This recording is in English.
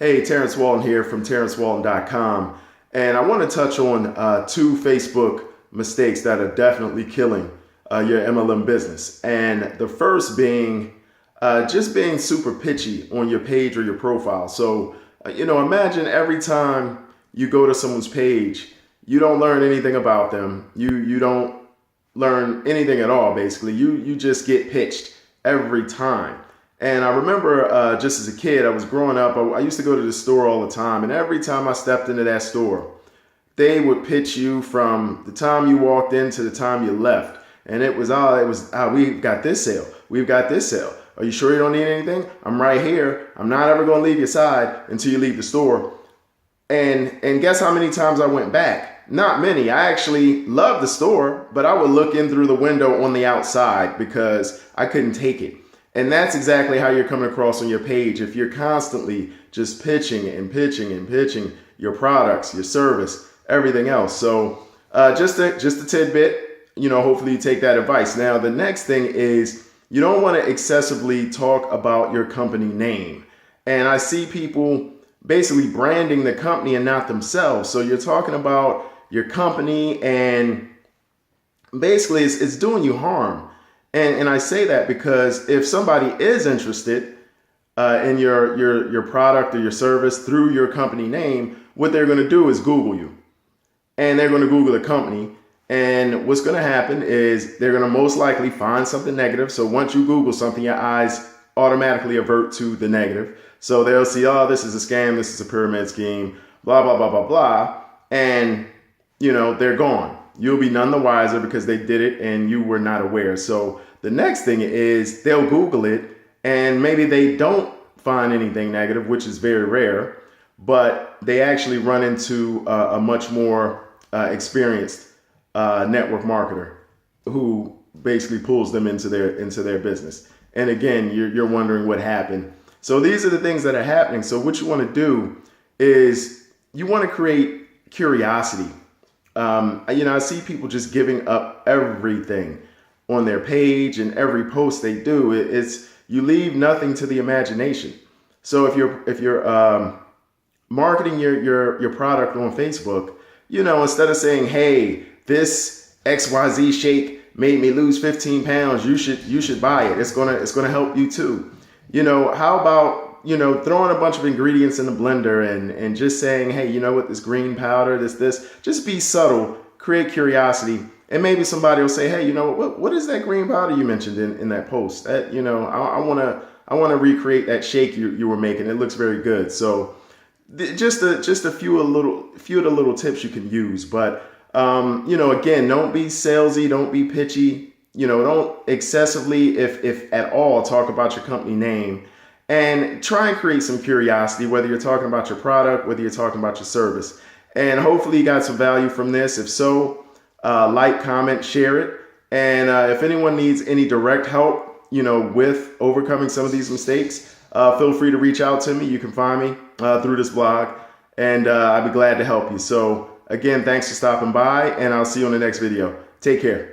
Hey, Terrence Walton here from terrencewalton.com, and I want to touch on two Facebook mistakes that are definitely killing your MLM business. And the first being just being super pitchy on your page or your profile. So, imagine every time you go to someone's page, you don't learn anything about them. You don't learn anything at all, basically. You just get pitched every time. And I remember just as a kid, I was growing up, I used to go to the store all the time. And every time I stepped into that store, they would pitch you from the time you walked in to the time you left. And it was, we've got this sale. We've got this sale. Are you sure you don't need anything? I'm right here. I'm not ever going to leave your side until you leave the store. And guess how many times I went back? Not many. I actually loved the store, but I would look in through the window on the outside because I couldn't take it. And that's exactly how you're coming across on your page. If you're constantly just pitching and pitching and pitching your products, your service, everything else. So just a tidbit, hopefully you take that advice. Now, the next thing is you don't want to excessively talk about your company name. And I see people basically branding the company and not themselves. So you're talking about your company and basically it's doing you harm. And I say that because if somebody is interested in your product or your service through your company name, what they're going to do is Google you. And they're going to Google the company. And what's going to happen is they're going to most likely find something negative. So once you Google something, your eyes automatically avert to the negative. So they'll see, oh, this is a scam, this is a pyramid scheme, blah, blah, blah, blah, blah. And, they're gone. You'll be none the wiser because they did it and you were not aware. So the next thing is they'll Google it and maybe they don't find anything negative, which is very rare, but they actually run into a much more experienced network marketer who basically pulls them into their business. And again, you're wondering what happened. So these are the things that are happening. So what you want to do is you want to create curiosity. I see people just giving up everything on their page and every post they do. It's you leave nothing to the imagination. So if you're marketing your product on Facebook, instead of saying, hey, this XYZ shake made me lose 15 pounds, you should buy it. It's gonna help you too. How about throwing a bunch of ingredients in the blender and just saying, hey, this green powder, this, just be subtle, create curiosity. And maybe somebody will say, hey, what is that green powder you mentioned in that post? That, I want to recreate that shake you were making. It looks very good. So just a few of the little tips you can use. But, again, don't be salesy. Don't be pitchy. Don't excessively, if at all, talk about your company name. And try and create some curiosity, whether you're talking about your product, whether you're talking about your service. And hopefully you got some value from this. If so, like, comment, share it. And if anyone needs any direct help, with overcoming some of these mistakes, feel free to reach out to me. You can find me through this blog, and I'd be glad to help you. So again, thanks for stopping by, and I'll see you on the next video. Take care.